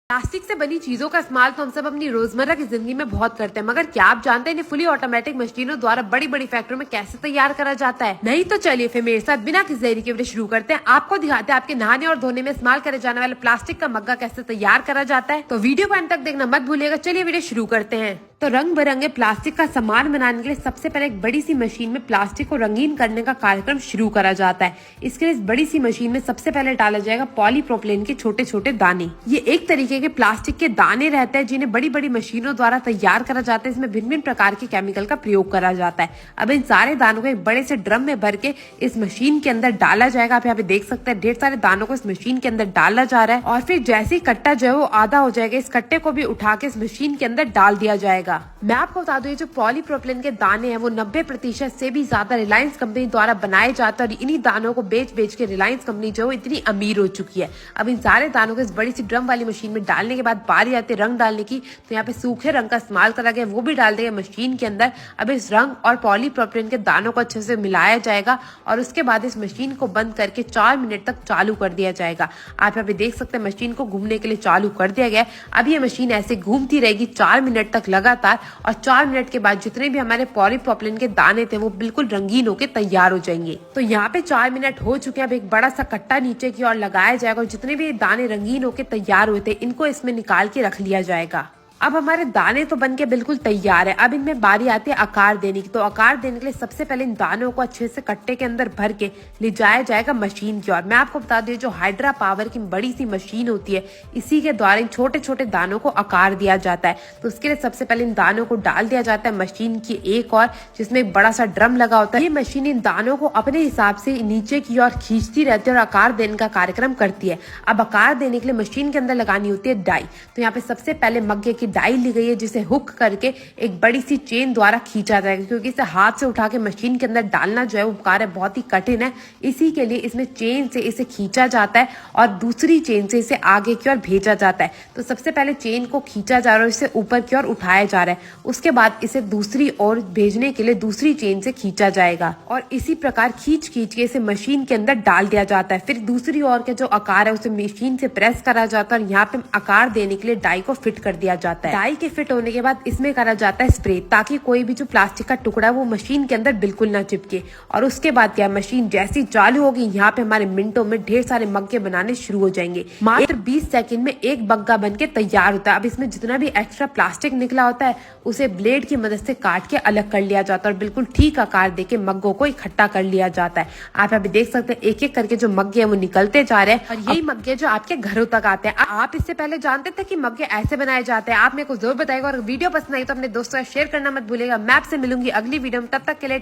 Plastic से बनी चीजों का इस्तेमाल तो हम सब अपनी रोजमर्रा की जिंदगी में बहुत करते हैं, मगर क्या आप जानते हैं इन्हें फुली ऑटोमेटिक मशीनों द्वारा बड़ी बड़ी फैक्ट्रियों में कैसे तैयार करा जाता है? नहीं तो चलिए फिर मेरे साथ बिना किसी देरी के वीडियो शुरू करते हैं। आपको दिखाते हैं आपके नहाने और धोने में इस्तेमाल करे जाने वाले प्लास्टिक का मग्गा कैसे तैयार करा जाता है। तो वीडियो को अंत तक देखना मत भूलिएगा। चलिए वीडियो शुरू करते हैं। तो रंग बिरंगे प्लास्टिक का सामान बनाने के लिए सबसे पहले एक बड़ी सी मशीन में प्लास्टिक को रंगीन करने का कार्यक्रम शुरू करा जाता है। इसके लिए इस बड़ी सी मशीन में सबसे पहले डाला जाएगा पॉलीप्रोपिलीन के छोटे छोटे दाने। ये एक तरीके के प्लास्टिक के दाने रहते हैं जिन्हें बड़ी बड़ी मशीनों द्वारा तैयार करा जाता है। इसमें भिन्न भिन्न प्रकार के केमिकल का प्रयोग करा जाता है। अब इन सारे दानों को एक बड़े से ड्रम में भर के इस मशीन के अंदर डाला जाएगा। आप यहाँ पे देख सकते हैं ढेर सारे दानों को इस मशीन के अंदर डाला जा रहा है और फिर जैसे ही कट्टा जो है वो आधा हो जाएगा, इस कट्टे को भी उठा के इस मशीन के अंदर डाल दिया जाएगा। मैं आपको बता दूं ये जो पॉलीप्रोपिलीन के दाने हैं वो 90% से भी ज्यादा रिलायंस कंपनी द्वारा बनाए जाते हैं और इन्हीं दानों को बेच बेच के रिलायंस कंपनी जो है इतनी अमीर हो चुकी है। अब इन सारे दानों को इस बड़ी सी ड्रम वाली मशीन में डालने के बाद बारी आती है रंग डालने की। तो यहाँ पे सूखे रंग का इस्तेमाल करा गया, वो भी डाल दिया मशीन के अंदर। अब इस रंग और पॉलीप्रोपिलीन के दानों को अच्छे से मिलाया जाएगा और उसके बाद इस मशीन को बंद करके 4 मिनट तक चालू कर दिया जाएगा। आप यहाँ पे देख सकते हैं मशीन को घूमने के लिए चालू कर दिया गया। अब ये मशीन ऐसे घूमती रहेगी 4 मिनट तक लगातार और 4 मिनट के बाद जितने भी हमारे पॉलीप्रोपिलीन के दाने थे वो बिल्कुल रंगीन होकर तैयार हो जाएंगे। तो यहाँ पे 4 मिनट हो चुके हैं। अब एक बड़ा सा कट्टा नीचे की ओर लगाया जाएगा और जितने भी दाने रंगीन होकर तैयार हुए थे इनको इसमें निकाल के रख लिया जाएगा। अब हमारे दाने तो बनके बिल्कुल तैयार है। अब इनमें बारी आती है आकार देने की। तो आकार देने के लिए सबसे पहले इन दानों को अच्छे से कट्टे के अंदर भर के ले जाया जाएगा मशीन की ओर। मैं आपको बता दूं जो हाइड्रा पावर की बड़ी सी मशीन होती है इसी के द्वारा इन छोटे छोटे दानों को आकार दिया जाता है। तो उसके लिए सबसे पहले इन दानों को डाल दिया जाता है मशीन की एक और, जिसमें एक बड़ा सा ड्रम लगा होता है। ये मशीन इन दानों को अपने हिसाब से नीचे की ओर खींचती रहती है और आकार देने का कार्यक्रम करती है। अब आकार देने के लिए मशीन के अंदर लगानी होती है डाई। तो यहाँ पे सबसे पहले मग्गे की डाई ली गई है जिसे हुक करके एक बड़ी सी चेन द्वारा खींचा जाएगा, क्योंकि इसे हाथ से उठा के मशीन के अंदर डालना जो है वो कार्य बहुत ही कठिन है। इसी के लिए इसमें चेन से इसे खींचा जाता है और दूसरी चेन से इसे आगे की ओर भेजा जाता है। तो सबसे पहले चेन को खींचा जा रहा है, इसे ऊपर की ओर उठाया जा रहा है। उसके बाद इसे दूसरी ओर भेजने के लिए दूसरी चेन से खींचा जाएगा और इसी प्रकार खींच खींच के इसे मशीन के अंदर डाल दिया जाता है। फिर दूसरी ओर के जो आकार है उसे मशीन से प्रेस करा जाता है और यहाँ पे आकार देने के लिए डाई को फिट कर दिया जाता है। डाई के फिट होने के बाद इसमें करा जाता है स्प्रे, ताकि कोई भी जो प्लास्टिक का टुकड़ा है वो मशीन के अंदर बिल्कुल ना चिपके। और उसके बाद क्या मशीन जैसी चालू होगी यहाँ पे हमारे मिनटों में ढेर सारे मग्गे बनाने शुरू हो जाएंगे। मात्र 20 सेकंड में एक मग्गा बन के तैयार होता है। अब इसमें जितना भी एक्स्ट्रा प्लास्टिक निकला होता है उसे ब्लेड की मदद से काट के अलग कर लिया जाता है और बिल्कुल ठीक आकार देके मग्गों को इकट्ठा कर लिया जाता है। आप यहाँ पे देख सकते हैं एक एक करके जो मग्गे हैं वो निकलते जा रहे हैं और यही मग्गे जो आपके घरों तक आते हैं। आप इससे पहले जानते थे कि मग्गे ऐसे बनाए जाते हैं? आप मेरे को जरूर बताएगा और वीडियो पसंद आई तो अपने दोस्तों से शेयर करना मत भूलिएगा। मैं आपसे मिलूंगी अगली वीडियो में, तब तक के लिए